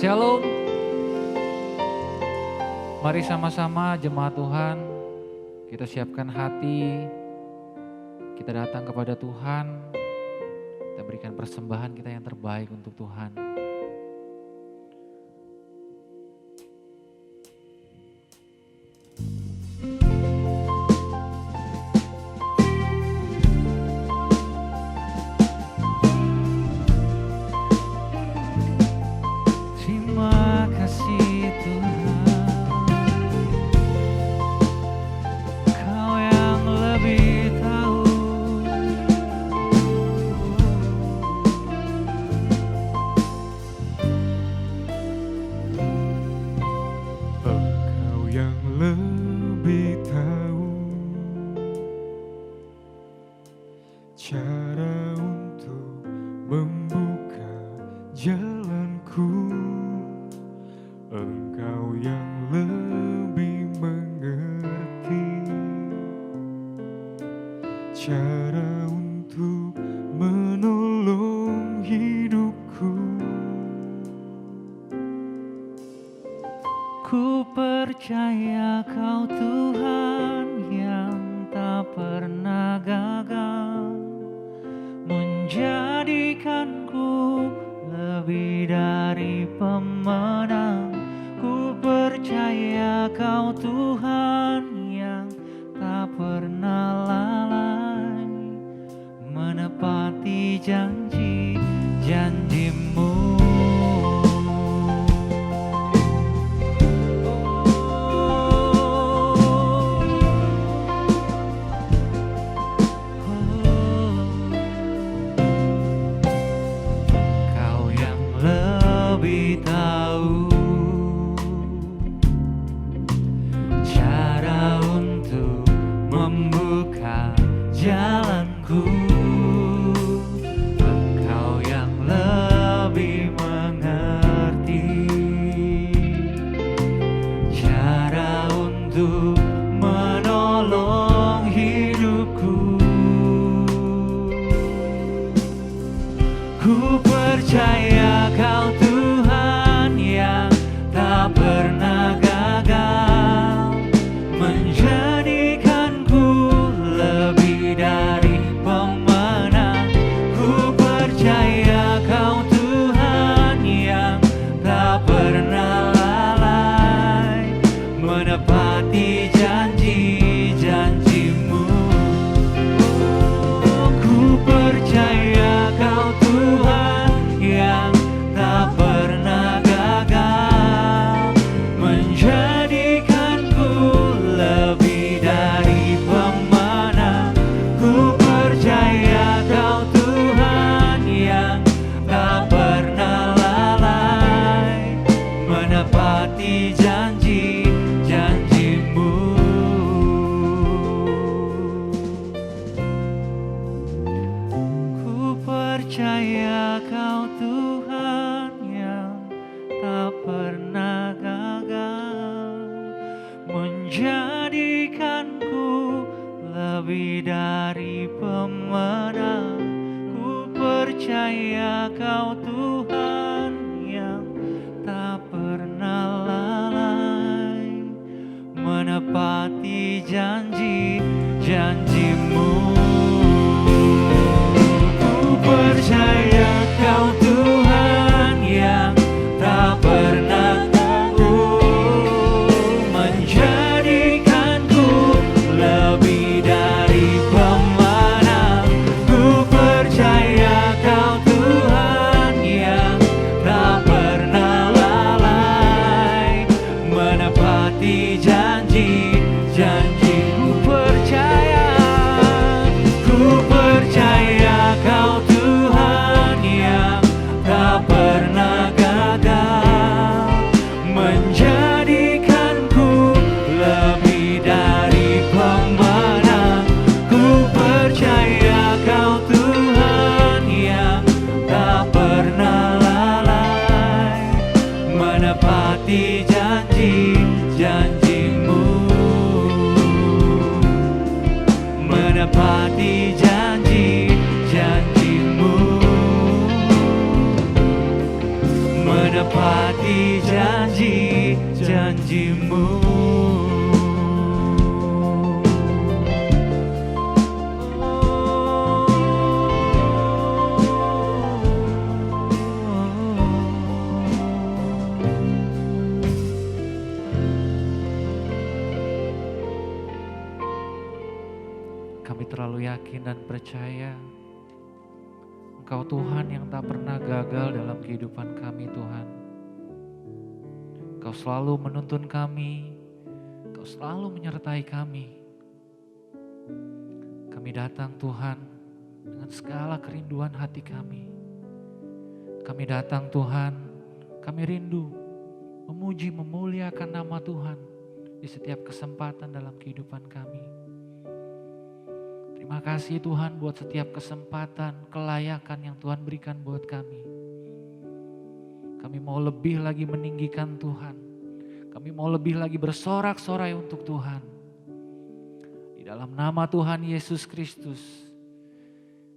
Shalom. Mari sama-sama jemaat Tuhan, kita siapkan hati, kita datang kepada Tuhan, kita berikan persembahan kita yang terbaik untuk Tuhan. Ku percaya Kau Tuhan yang tak pernah gagal, menjadikanku lebih dari pemenang. Ku percaya Kau Tuhan yang tak pernah lalai, menepati janji-janji-Mu. Jalanku, Engkau yang lebih mengerti cara untuk menolong hidupku. Ku percaya Kau Tuhan yang tak pernah gagal, menjadikanku lebih dari pemenang. Ku percaya Kau Tuhan yang tak pernah lalai, menepati janji-janji-Mu. Ku percaya Kau Tuhan yang tak pernah gagal, menjadikanku lebih dari pemenang. Ku percaya Kau Tuhan yang tak pernah lalai, menepati janji-janji-Mu. Ku percaya Kau Tuhan yang tak pernah gagal, menjadikanku lebih dari pemenang. Ku percaya Kau Tuhan yang tak pernah lalai, menepati janji-janji-Mu. Ku percaya Kau Tuhan yang tak pernah menjadikanku lebih dari pemenang. Ku percaya Kau Tuhan yang tak pernah lalai, menepati janji-janji. Ku percaya Kau Tuhan yang tak pernah gagal, menjadikanku lebih dari pemenang. Ku percaya Kau Tuhan yang tak pernah lalai, menepati janji-janji-Mu, menepati janji-janji-Mu, menepati yakin dan percaya Engkau Tuhan yang tak pernah gagal dalam kehidupan kami Tuhan. Engkau selalu menuntun kami, Engkau selalu menyertai kami. Kami datang Tuhan dengan segala kerinduan hati kami. Kami datang Tuhan, kami rindu memuji memuliakan nama Tuhan di setiap kesempatan dalam kehidupan kami. Terima kasih Tuhan buat setiap kesempatan, kelayakan yang Tuhan berikan buat kami. Kami mau lebih lagi meninggikan Tuhan. Kami mau lebih lagi bersorak-sorai untuk Tuhan. Di dalam nama Tuhan Yesus Kristus,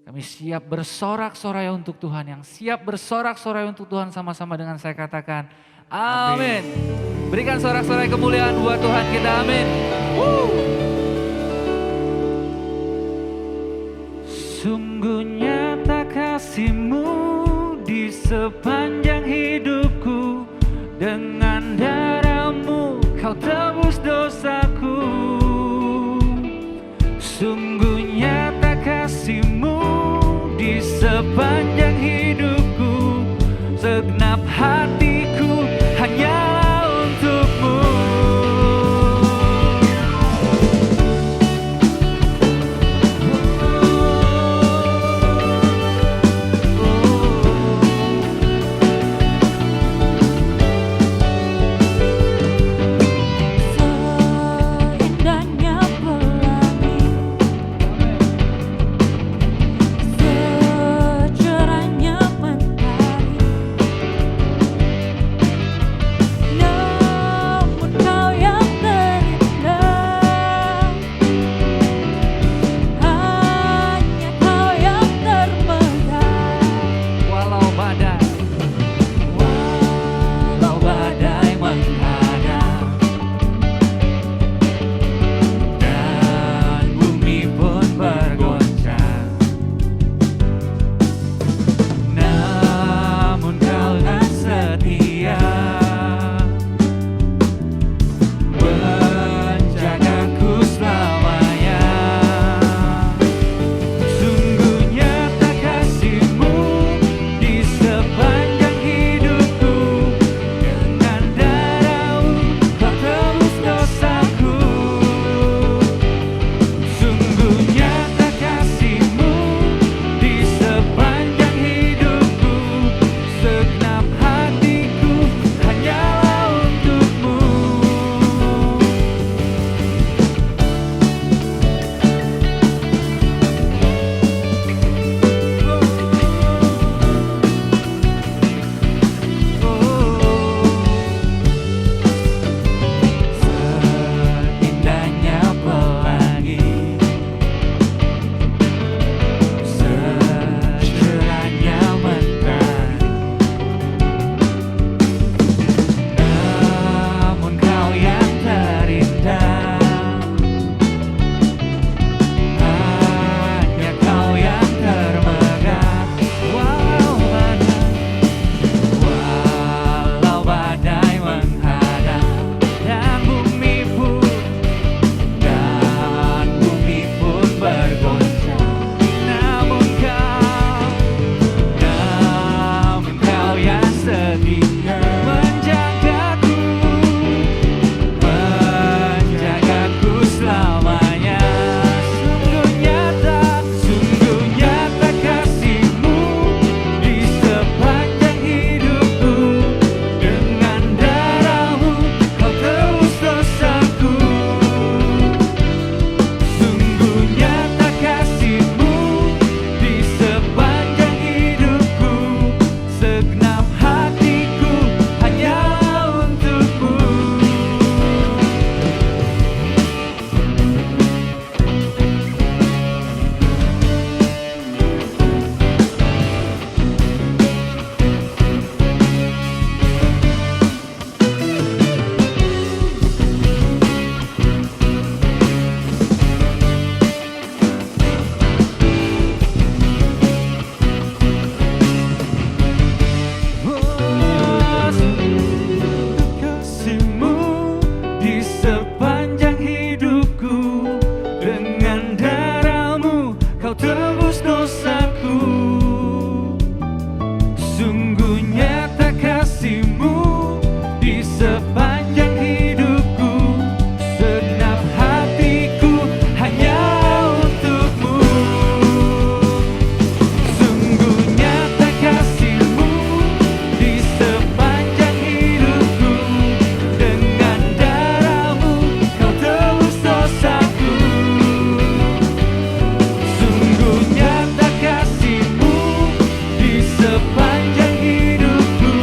kami siap bersorak-sorai untuk Tuhan. Yang siap bersorak-sorai untuk Tuhan sama-sama dengan saya katakan, amin. Berikan sorak-sorai kemuliaan buat Tuhan kita, amin. Sungguh nyata kasih-Mu di sepanjang hidupku. Dengan darah-Mu Kau tebus dosaku. Sungguh nyata kasih-Mu di sepanjang hidupku. Segenap hatiku hanyalah untuk-Mu. Seindahnya pelangi, secerah tebus dosaku. Sungguh nyata kasih-Mu di sepanjang hidupku. Segenap hatiku hanya untuk-Mu. Sungguh nyata kasih-Mu di sepanjang hidupku. Dengan darah-Mu Kau tebus dosaku. Sungguh nyata kasih-Mu di sepanjang hidupku.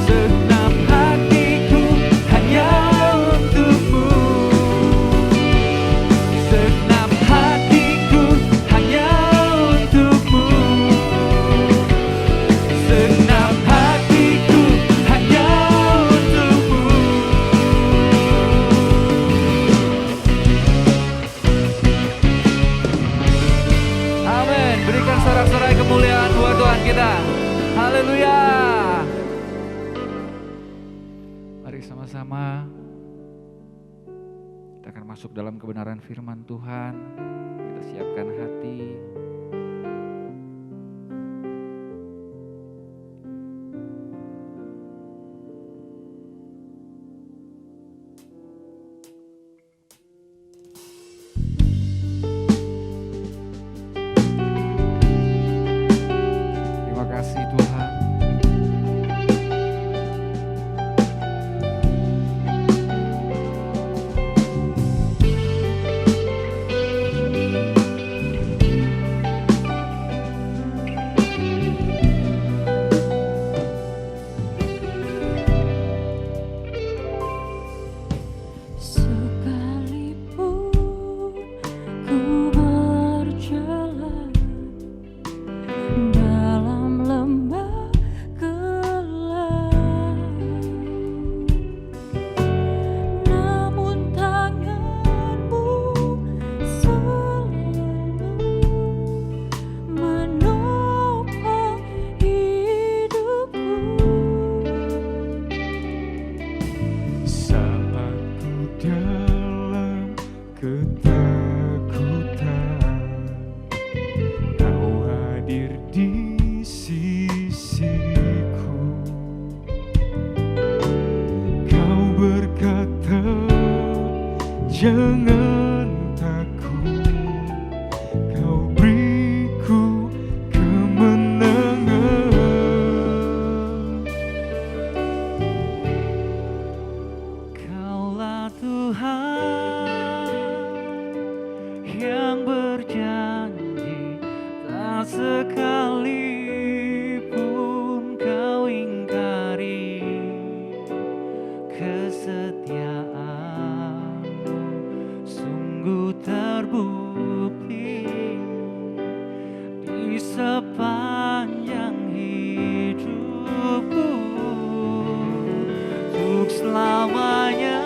Segenap hatiku hanya untuk-Mu. Segenap hatiku hanya untuk-Mu. Segenap hatiku hanya untuk-Mu. Amin. Berikan sorak-sorai kemuliaan buat Tuhan kita. Haleluya. Mari sama-sama kita akan masuk dalam kebenaran firman Tuhan. Kita siapkan hati. Terima kasih Tuhan. Sekalipun ku berjalan dalam lembah gelap, namun tangan-Mu selalu menopang hidupku. Saat ku dalam ketakutan, Kau hadir di sisiku. Kau berkata, jangan takut, Kau beriku kemenangan. Kaulah Tuhan yang berjanji, tak sekalipun Kau ingkari kesetiaan-Mu. Sungguh terbukti di sepanjang hidupku. Untuk selamanya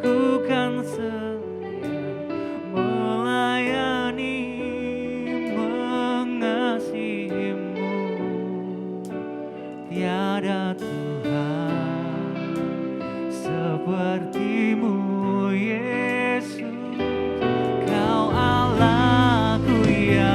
ku kan setia melayani, mengasihi-Mu. Tiada Tuhan seperti-Mu, Yesus. Kau Allahku yang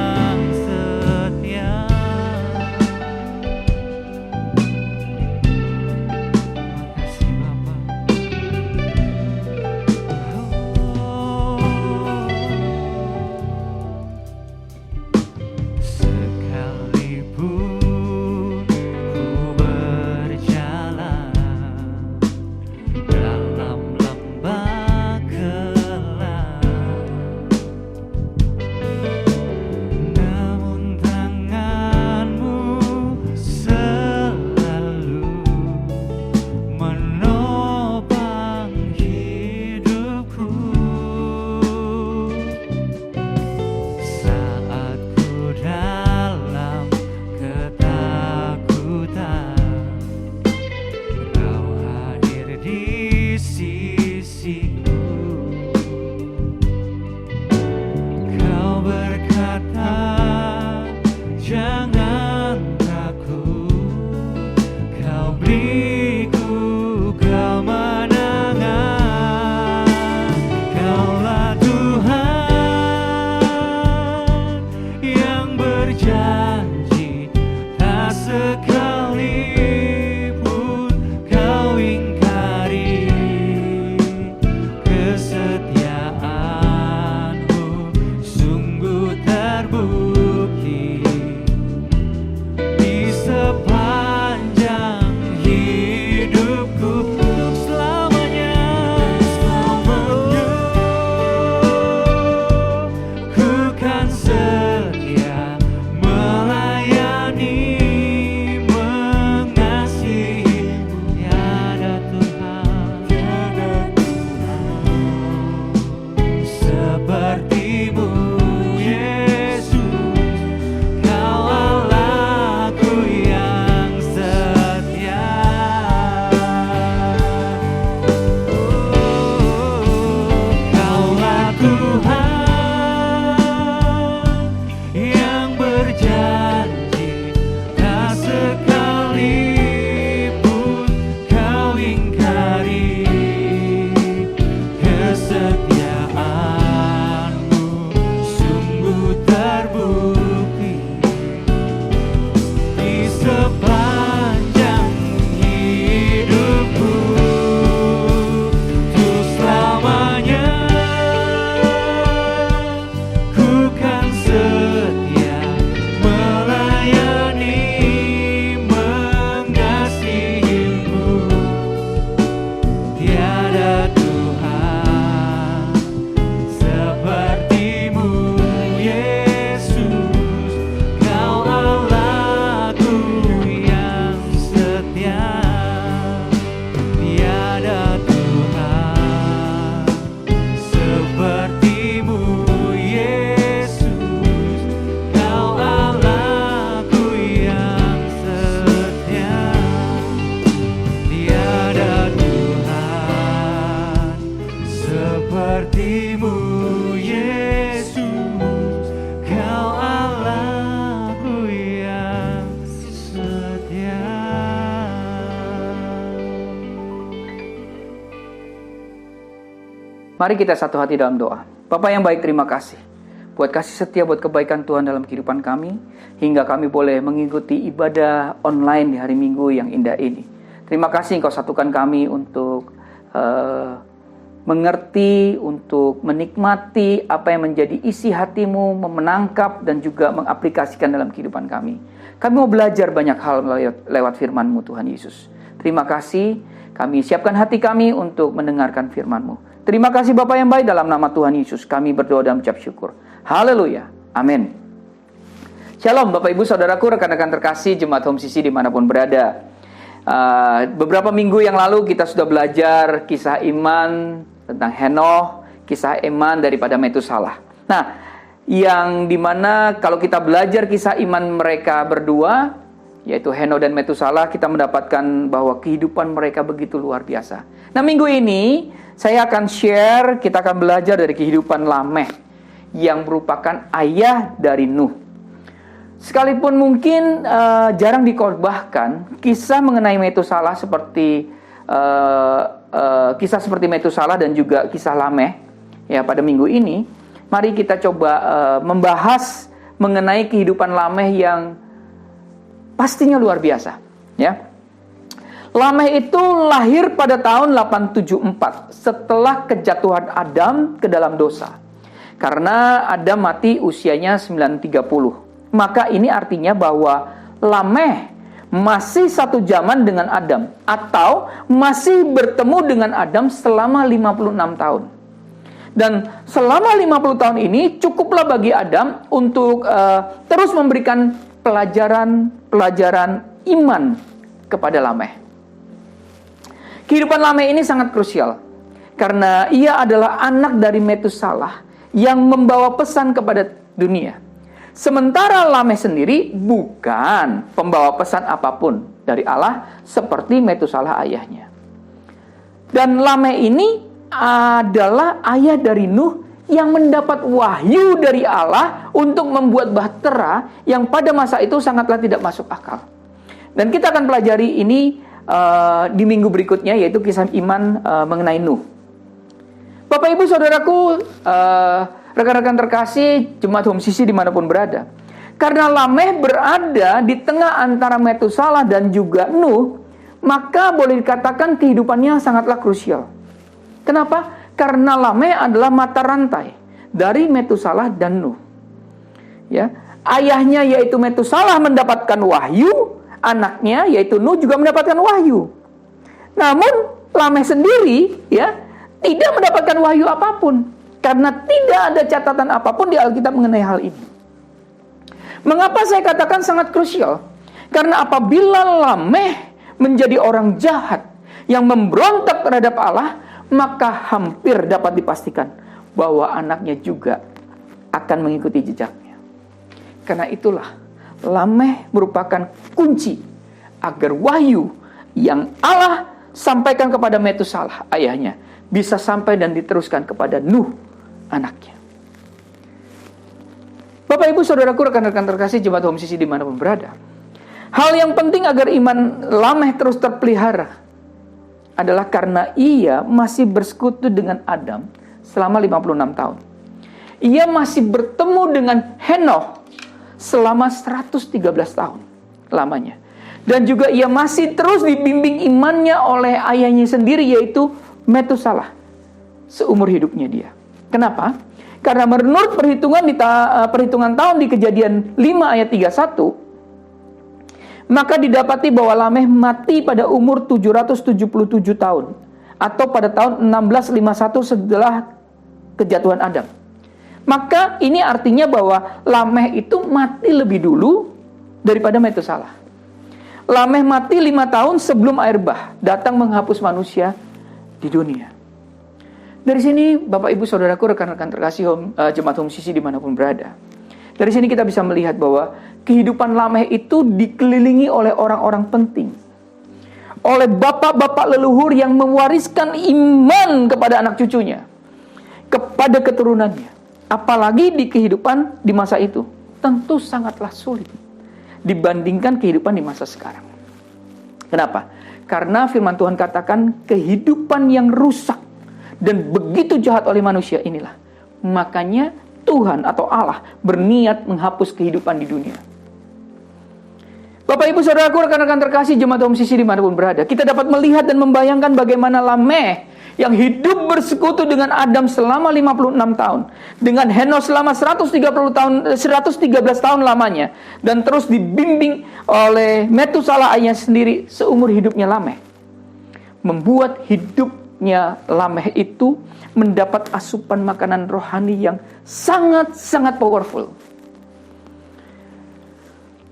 Mari kita satu hati dalam doa. Bapa yang baik, terima kasih buat kasih setia, buat kebaikan Tuhan dalam kehidupan kami, hingga kami boleh mengikuti ibadah online di hari Minggu yang indah ini. Terima kasih Engkau satukan kami untuk mengerti, untuk menikmati apa yang menjadi isi hatimu, menangkap dan juga mengaplikasikan dalam kehidupan kami. Kami mau belajar banyak hal lewat firman-Mu Tuhan Yesus. Terima kasih, kami siapkan hati kami untuk mendengarkan firman-Mu. Terima kasih Bapa yang baik, dalam nama Tuhan Yesus kami berdoa dan mengucap syukur. Haleluya, amin. Shalom Bapak Ibu Saudaraku, rekan-rekan terkasih Jemaat Home CC dimanapun berada. Beberapa minggu yang lalu kita sudah belajar kisah iman tentang Henoh, kisah iman daripada Metusalah. Nah, yang dimana kalau kita belajar kisah iman mereka berdua, yaitu Henoh dan Metusalah, kita mendapatkan bahwa kehidupan mereka begitu luar biasa. Nah, minggu ini saya akan share, kita akan belajar dari kehidupan Lameh yang merupakan ayah dari Nuh. Sekalipun mungkin jarang dikhotbahkan, kisah mengenai Metusalah seperti kisah seperti Metusalah dan juga kisah Lameh ya pada minggu ini, mari kita coba membahas mengenai kehidupan Lameh yang pastinya luar biasa ya. Lameh itu lahir pada tahun 874 setelah kejatuhan Adam ke dalam dosa. Karena Adam mati usianya 930. Maka ini artinya bahwa Lameh masih satu zaman dengan Adam, atau masih bertemu dengan Adam selama 56 tahun. Dan selama 50 tahun ini cukuplah bagi Adam untuk terus memberikan pelajaran iman kepada Lameh. Kehidupan Lameh ini sangat krusial karena ia adalah anak dari Metusalah yang membawa pesan kepada dunia. Sementara Lameh sendiri bukan pembawa pesan apapun dari Allah seperti Metusalah ayahnya. Dan Lameh ini adalah ayah dari Nuh yang mendapat wahyu dari Allah untuk membuat bahtera yang pada masa itu sangatlah tidak masuk akal. Dan kita akan pelajari ini di minggu berikutnya, yaitu kisah iman mengenai Nuh. Bapak Ibu Saudaraku, rekan-rekan terkasih Jemaat Home CC dimanapun berada, karena Lameh berada di tengah antara Metusalah dan juga Nuh, maka boleh dikatakan kehidupannya sangatlah krusial. Kenapa? Karena Lameh adalah mata rantai dari Metusalah dan Nuh. Ya, ayahnya yaitu Metusalah mendapatkan wahyu, anaknya yaitu Nuh juga mendapatkan wahyu. Namun Lameh sendiri ya tidak mendapatkan wahyu apapun karena tidak ada catatan apapun di Alkitab mengenai hal ini. Mengapa saya katakan sangat krusial? Karena apabila Lameh menjadi orang jahat yang memberontak terhadap Allah, maka hampir dapat dipastikan bahwa anaknya juga akan mengikuti jejaknya. Karena itulah Lameh merupakan kunci agar wahyu yang Allah sampaikan kepada Metusalah ayahnya bisa sampai dan diteruskan kepada Nuh anaknya. Bapak Ibu Saudaraku, rekan-rekan terkasih Jemaat Home CC dimanapun berada, hal yang penting agar iman Lameh terus terpelihara adalah karena ia masih bersekutu dengan Adam selama 56 tahun. Ia masih bertemu dengan Henoh selama 113 tahun lamanya. Dan juga ia masih terus dibimbing imannya oleh ayahnya sendiri, yaitu Metusalah, seumur hidupnya dia. Kenapa? Karena menurut perhitungan tahun di Kejadian 5 ayat 31, maka didapati bahwa Lameh mati pada umur 777 tahun, atau pada tahun 1651 setelah kejatuhan Adam. Maka ini artinya bahwa Lameh itu mati lebih dulu daripada Metusalah. Lameh mati 5 tahun sebelum air bah datang menghapus manusia di dunia. Dari sini Bapak Ibu Saudaraku, rekan-rekan terkasih Jemaat Home CC dimanapun berada, dari sini kita bisa melihat bahwa kehidupan Lameh itu dikelilingi oleh orang-orang penting, oleh bapak-bapak leluhur yang mewariskan iman kepada anak cucunya, kepada keturunannya. Apalagi di kehidupan di masa itu, tentu sangatlah sulit dibandingkan kehidupan di masa sekarang. Kenapa? Karena firman Tuhan katakan kehidupan yang rusak dan begitu jahat oleh manusia inilah. Makanya Tuhan atau Allah berniat menghapus kehidupan di dunia. Bapak Ibu Saudaraku, rekan-rekan terkasih jemaat Home CC dimanapun berada, kita dapat melihat dan membayangkan bagaimana Lameh yang hidup bersekutu dengan Adam selama 56 tahun, dengan Henos selama 113 tahun lamanya, dan terus dibimbing oleh Metusalah ayahnya sendiri seumur hidupnya Lameh, membuat hidupnya Lameh itu mendapat asupan makanan rohani yang sangat-sangat powerful.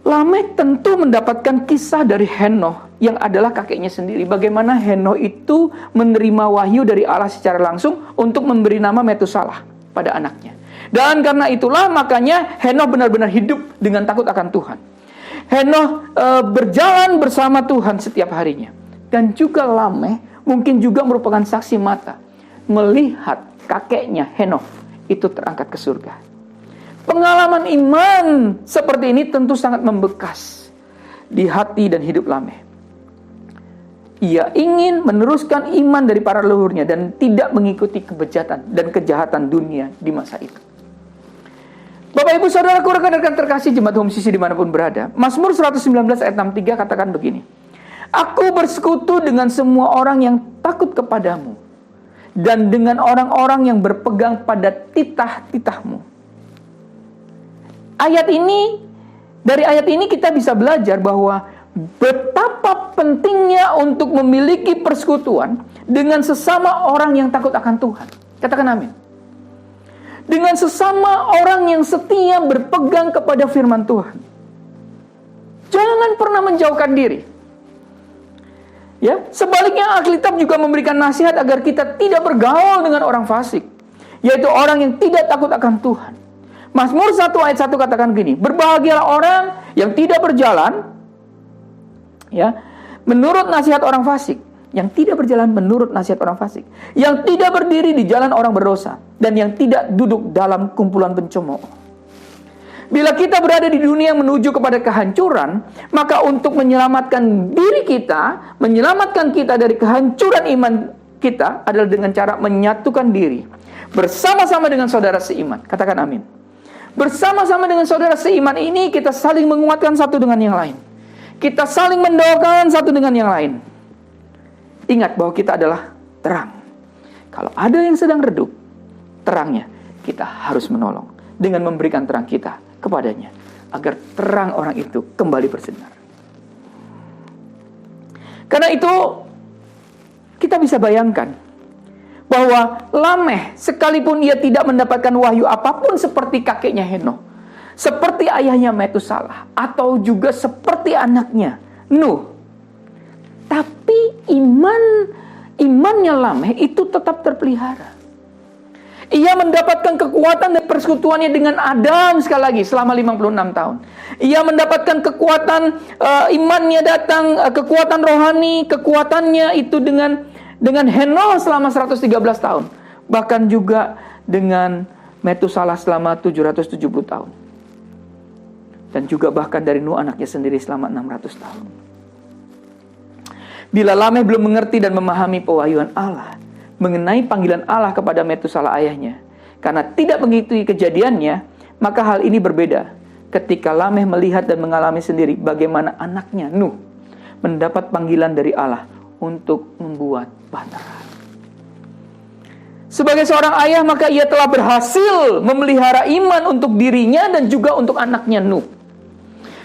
Lameh tentu mendapatkan kisah dari Henoh yang adalah kakeknya sendiri. Bagaimana Henoh itu menerima wahyu dari Allah secara langsung untuk memberi nama Metusalah pada anaknya. Dan karena itulah makanya Henoh benar-benar hidup dengan takut akan Tuhan. Henoh berjalan bersama Tuhan setiap harinya. Dan juga Lameh mungkin juga merupakan saksi mata melihat kakeknya Henoh itu terangkat ke surga. Pengalaman iman seperti ini tentu sangat membekas di hati dan hidup Lameh. Ia ingin meneruskan iman dari para leluhurnya dan tidak mengikuti kebejatan dan kejahatan dunia di masa itu. Bapak Ibu Saudaraku, rekan-rekan terkasih jemaat Home CC dimanapun berada, Mazmur 119 ayat 63 katakan begini: Aku bersekutu dengan semua orang yang takut kepadamu dan dengan orang-orang yang berpegang pada titah-titahmu. Dari ayat ini kita bisa belajar bahwa betapa pentingnya untuk memiliki persekutuan dengan sesama orang yang takut akan Tuhan. Katakan amin. Dengan sesama orang yang setia berpegang kepada firman Tuhan. Jangan pernah menjauhkan diri. Ya, sebaliknya Alkitab juga memberikan nasihat agar kita tidak bergaul dengan orang fasik, yaitu orang yang tidak takut akan Tuhan. Mazmur 1 ayat 1 katakan gini: berbahagialah orang yang tidak berjalan menurut nasihat orang fasik, yang tidak berjalan menurut nasihat orang fasik, yang tidak berdiri di jalan orang berdosa, dan yang tidak duduk dalam kumpulan pencemooh. Bila kita berada di dunia yang menuju kepada kehancuran, maka untuk menyelamatkan diri kita, menyelamatkan kita dari kehancuran iman kita adalah dengan cara menyatukan diri bersama-sama dengan saudara seiman. Katakan amin. Bersama-sama dengan saudara seiman ini kita saling menguatkan satu dengan yang lain. Kita saling mendoakan satu dengan yang lain. Ingat bahwa kita adalah terang. Kalau ada yang sedang redup, terangnya kita harus menolong dengan memberikan terang kita kepadanya, agar terang orang itu kembali bersinar. Karena itu kita bisa bayangkan bahwa Lameh sekalipun ia tidak mendapatkan wahyu apapun seperti kakeknya Henoh, seperti ayahnya Metusalah, atau juga seperti anaknya Nuh, tapi imannya Lameh itu tetap terpelihara. Ia mendapatkan kekuatan dan persekutuannya dengan Adam sekali lagi selama 56 tahun. Ia mendapatkan kekuatan imannya datang, kekuatan rohani, kekuatannya itu dengan Henoh selama 113 tahun. Bahkan juga dengan Metusalah selama 770 tahun. Dan juga bahkan dari Nuh anaknya sendiri selama 600 tahun. Bila Lameh belum mengerti dan memahami pewahyuan Allah mengenai panggilan Allah kepada Metusalah ayahnya, karena tidak mengikuti kejadiannya, maka hal ini berbeda ketika Lameh melihat dan mengalami sendiri bagaimana anaknya Nuh mendapat panggilan dari Allah untuk membuat bahtera. Sebagai seorang ayah, maka ia telah berhasil memelihara iman untuk dirinya dan juga untuk anaknya Nuh.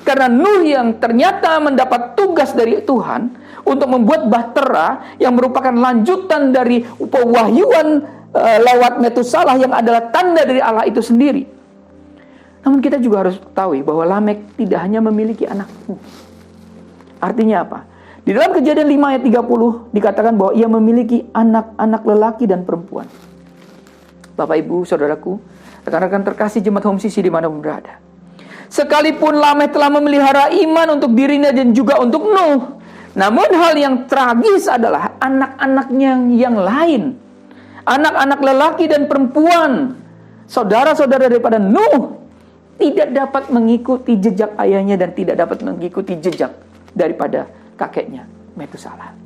Karena Nuh yang ternyata mendapat tugas dari Tuhan untuk membuat bahtera yang merupakan lanjutan dari pewahyuan lewat Metusalah yang adalah tanda dari Allah itu sendiri. Namun kita juga harus tahu bahwa Lameh tidak hanya memiliki anak Nuh. Artinya apa? Di dalam Kejadian 5 ayat 30 dikatakan bahwa ia memiliki anak-anak lelaki dan perempuan. Bapak, Ibu, Saudaraku, rekan-rekan terkasih jemaat Home CC dimanapun berada. Sekalipun Lameh telah memelihara iman untuk dirinya dan juga untuk Nuh, namun hal yang tragis adalah anak-anaknya yang lain. Anak-anak lelaki dan perempuan, saudara-saudara daripada Nuh, tidak dapat mengikuti jejak ayahnya dan tidak dapat mengikuti jejak daripada kakeknya Metusalah.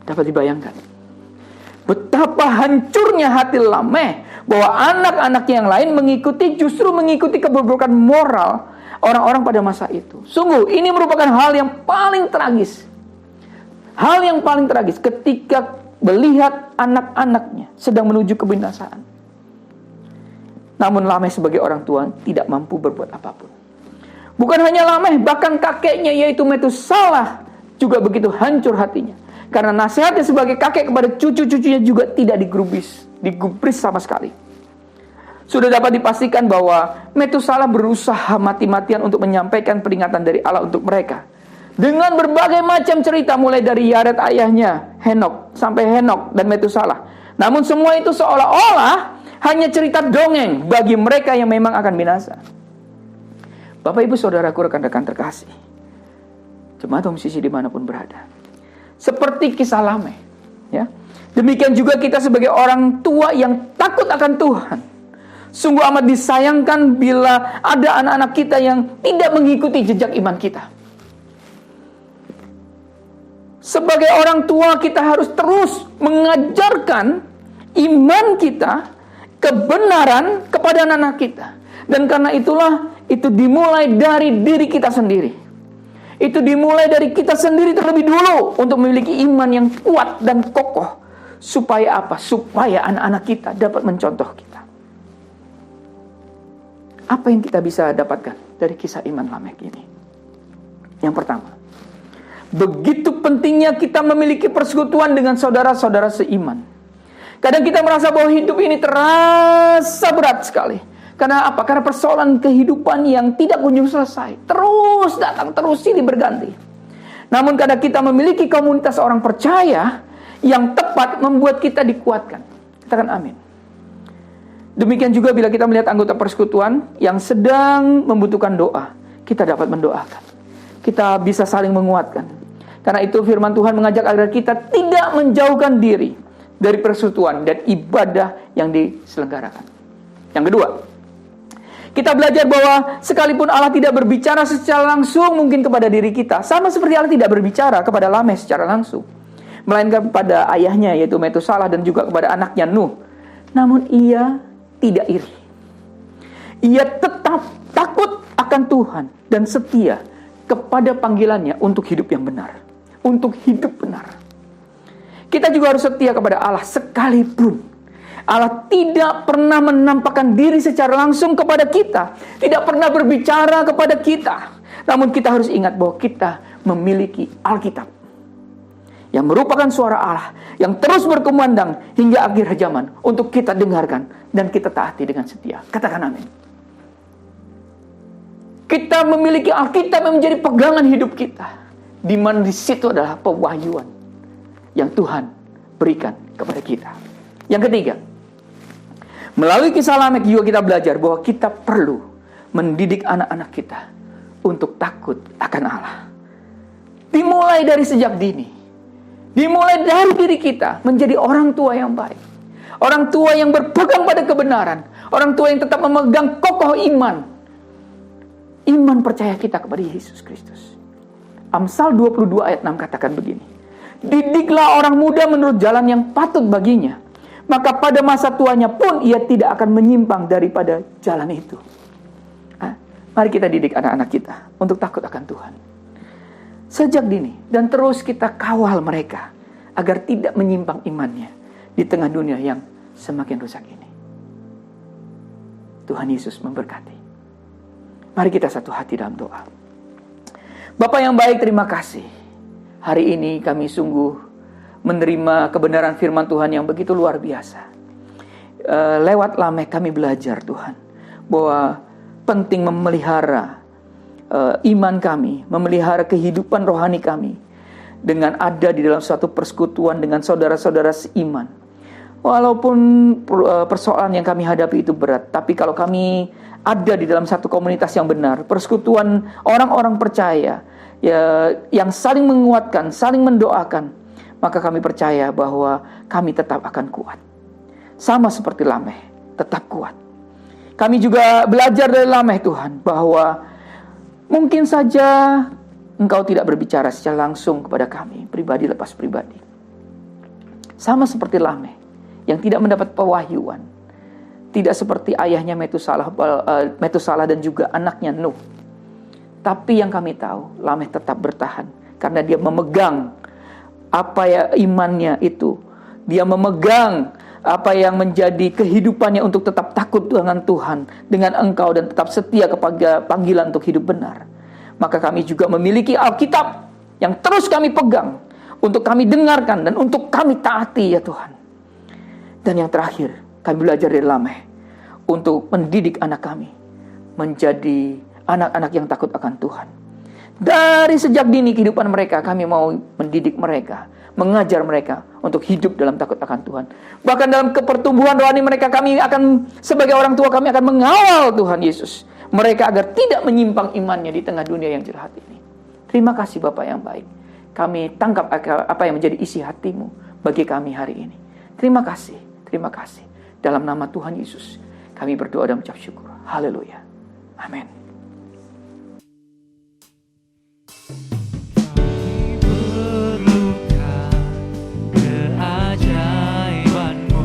Dapat dibayangkan Betapa hancurnya hati Lameh bahwa anak-anak yang lain justru mengikuti keburukan moral orang-orang pada masa itu. Sungguh ini merupakan hal yang paling tragis. Hal yang paling tragis ketika melihat anak-anaknya sedang menuju kebinasaan. Namun Lameh sebagai orang tua tidak mampu berbuat apapun. Bukan hanya Lameh, bahkan kakeknya yaitu Metusalah juga begitu hancur hatinya. Karena nasihatnya sebagai kakek kepada cucu-cucunya juga tidak digubris sama sekali. Sudah dapat dipastikan bahwa Metusalah berusaha mati-matian untuk menyampaikan peringatan dari Allah untuk mereka. Dengan berbagai macam cerita mulai dari Yared ayahnya, Henok, sampai Henok dan Metusalah. Namun semua itu seolah-olah hanya cerita dongeng bagi mereka yang memang akan binasa. Bapak ibu saudaraku rekan-rekan terkasih, jemaat musisi dimanapun berada, seperti kisah Lameh, ya. Demikian juga kita sebagai orang tua yang takut akan Tuhan. Sungguh amat disayangkan bila ada anak-anak kita yang tidak mengikuti jejak iman kita. Sebagai orang tua kita harus terus mengajarkan iman kita, kebenaran kepada anak-anak kita. Dan karena itulah itu dimulai dari diri kita sendiri. Itu dimulai dari kita sendiri terlebih dulu untuk memiliki iman yang kuat dan kokoh. Supaya apa? Supaya anak-anak kita dapat mencontoh kita. Apa yang kita bisa dapatkan dari kisah iman Lameh ini? Yang pertama, begitu pentingnya kita memiliki persekutuan dengan saudara-saudara seiman. Kadang kita merasa bahwa hidup ini terasa berat sekali. Karena apa? Karena persoalan kehidupan yang tidak kunjung selesai. Terus datang, terus silih berganti. Namun kadang kita memiliki komunitas orang percaya yang tepat membuat kita dikuatkan. Katakan amin. Demikian juga bila kita melihat anggota persekutuan yang sedang membutuhkan doa, kita dapat mendoakan. Kita bisa saling menguatkan. Karena itu firman Tuhan mengajak agar kita tidak menjauhkan diri dari persekutuan dan ibadah yang diselenggarakan. Yang kedua, kita belajar bahwa sekalipun Allah tidak berbicara secara langsung mungkin kepada diri kita, sama seperti Allah tidak berbicara kepada Lameh secara langsung, melainkan kepada ayahnya yaitu Metusalah dan juga kepada anaknya Nuh. Namun ia tidak iri. Ia tetap takut akan Tuhan dan setia kepada panggilannya untuk hidup yang benar, untuk hidup benar. Kita juga harus setia kepada Allah sekalipun Allah tidak pernah menampakkan diri secara langsung kepada kita, tidak pernah berbicara kepada kita. Namun kita harus ingat bahwa kita memiliki Alkitab yang merupakan suara Allah yang terus berkumandang hingga akhir zaman untuk kita dengarkan dan kita taati dengan setia. Katakan amin. Kita memiliki Alkitab yang menjadi pegangan hidup kita, di mana di situ adalah pewahyuan yang Tuhan berikan kepada kita. Yang ketiga, melalui kisah Lameh juga kita belajar bahwa kita perlu mendidik anak-anak kita untuk takut akan Allah. Dimulai dari sejak dini. Dimulai dari diri kita menjadi orang tua yang baik. Orang tua yang berpegang pada kebenaran. Orang tua yang tetap memegang kokoh iman. Iman percaya kita kepada Yesus Kristus. Amsal 22 ayat 6 katakan begini. Didiklah orang muda menurut jalan yang patut baginya. Maka pada masa tuanya pun ia tidak akan menyimpang daripada jalan itu. Mari kita didik anak-anak kita untuk takut akan Tuhan sejak dini, dan terus kita kawal mereka agar tidak menyimpang imannya di tengah dunia yang semakin rusak ini. Tuhan Yesus memberkati. Mari kita satu hati dalam doa. Bapa yang baik, terima kasih. Hari ini kami sungguh menerima kebenaran firman Tuhan yang begitu luar biasa. Lewat Lameh kami belajar Tuhan bahwa penting memelihara iman kami, memelihara kehidupan rohani kami dengan ada di dalam suatu persekutuan dengan saudara-saudara seiman. Walaupun persoalan yang kami hadapi itu berat, tapi kalau kami ada di dalam satu komunitas yang benar, persekutuan orang-orang percaya yang saling menguatkan, saling mendoakan, maka kami percaya bahwa kami tetap akan kuat. Sama seperti Lameh, tetap kuat. Kami juga belajar dari Lameh Tuhan bahwa mungkin saja Engkau tidak berbicara secara langsung kepada kami, pribadi lepas pribadi. Sama seperti Lameh yang tidak mendapat pewahyuan. Tidak seperti ayahnya Metusalah dan juga anaknya Nuh. Tapi yang kami tahu, Lameh tetap bertahan karena dia memegang apa ya imannya itu. Dia memegang apa yang menjadi kehidupannya untuk tetap takut dengan Tuhan, dengan Engkau, dan tetap setia kepada panggilan untuk hidup benar. Maka kami juga memiliki Alkitab yang terus kami pegang, untuk kami dengarkan dan untuk kami taati ya Tuhan. Dan yang terakhir, kami belajar dari Lameh untuk mendidik anak kami menjadi anak-anak yang takut akan Tuhan. Dari sejak dini kehidupan mereka, kami mau mendidik mereka, mengajar mereka untuk hidup dalam takut akan Tuhan. Bahkan dalam kepertumbuhan rohani mereka, kami akan sebagai orang tua, kami akan mengawal Tuhan Yesus mereka agar tidak menyimpang imannya di tengah dunia yang jahat ini. Terima kasih Bapa yang baik. Kami tangkap apa yang menjadi isi hati-Mu bagi kami hari ini. Terima kasih. Terima kasih. Dalam nama Tuhan Yesus, kami berdoa dan mengucap syukur. Haleluya. Amin. Perlukan keajaiban-Mu,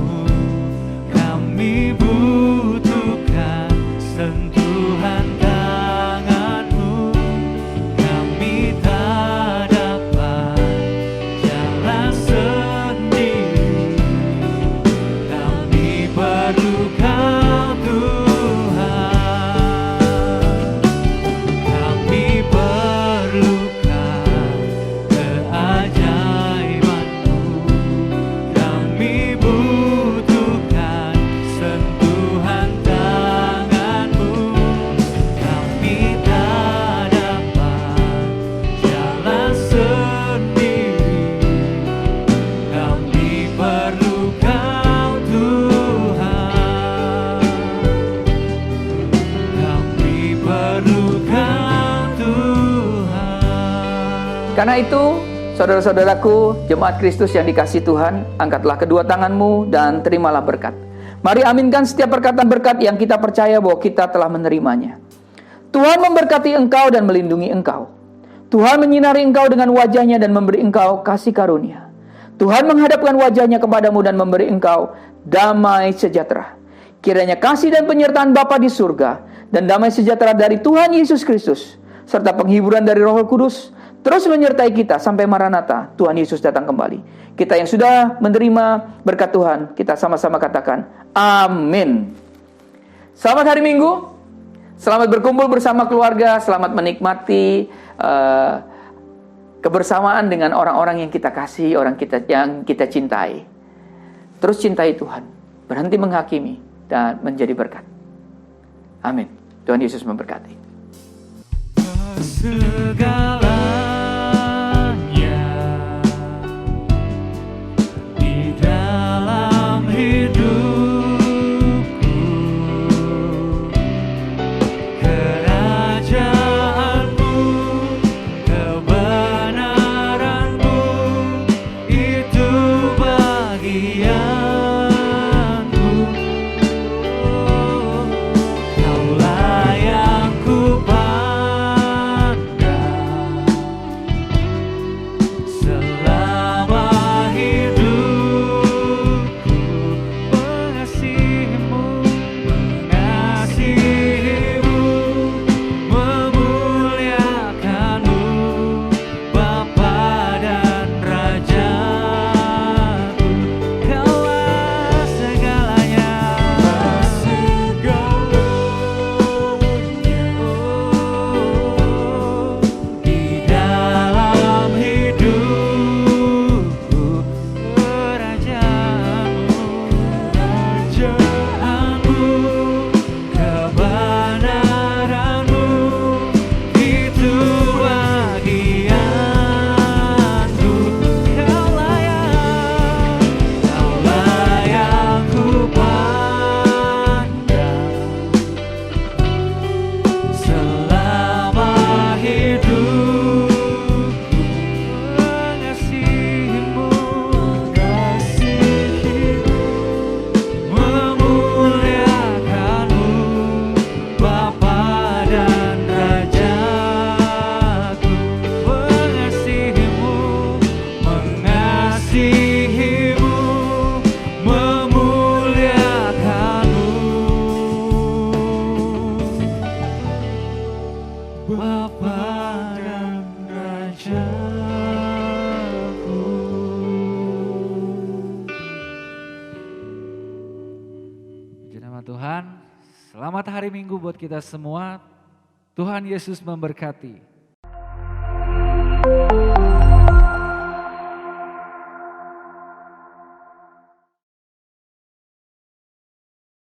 kami butuhkan sentuhan tangan-Mu, kami tak dapat jalan sendiri, kami perlu Kau Tuhan, kami perlukan keajaiban-Mu, kami butuhkan sentuhan tangan-Mu, kami tak dapat jalan sendiri, kami perlu Kau Tuhan, kami perlu Kau Tuhan. Karena itu, saudara-saudaraku, jemaat Kristus yang dikasihi Tuhan, angkatlah kedua tanganmu dan terimalah berkat. Mari aminkan setiap perkataan berkat yang kita percaya bahwa kita telah menerimanya. Tuhan memberkati engkau dan melindungi engkau. Tuhan menyinari engkau dengan wajahnya dan memberi engkau kasih karunia. Tuhan menghadapkan wajahnya kepadamu dan memberi engkau damai sejahtera. Kiranya kasih dan penyertaan Bapa di surga dan damai sejahtera dari Tuhan Yesus Kristus serta penghiburan dari Roh Kudus terus menyertai kita sampai Maranatha, Tuhan Yesus datang kembali. Kita yang sudah menerima berkat Tuhan, kita sama-sama katakan amin. Selamat hari Minggu, selamat berkumpul bersama keluarga, selamat menikmati kebersamaan dengan orang-orang yang kita kasih, yang kita cintai. Terus cintai Tuhan, berhenti menghakimi dan menjadi berkat. Amin. Tuhan Yesus memberkati. Segalanya di dalam hidupku, kerajaan-Mu, kebenaran-Mu, itu bagianku. Kaulah yang ku pandang, Firman Tuhan. Selamat hari Minggu buat kita semua. Tuhan Yesus memberkati.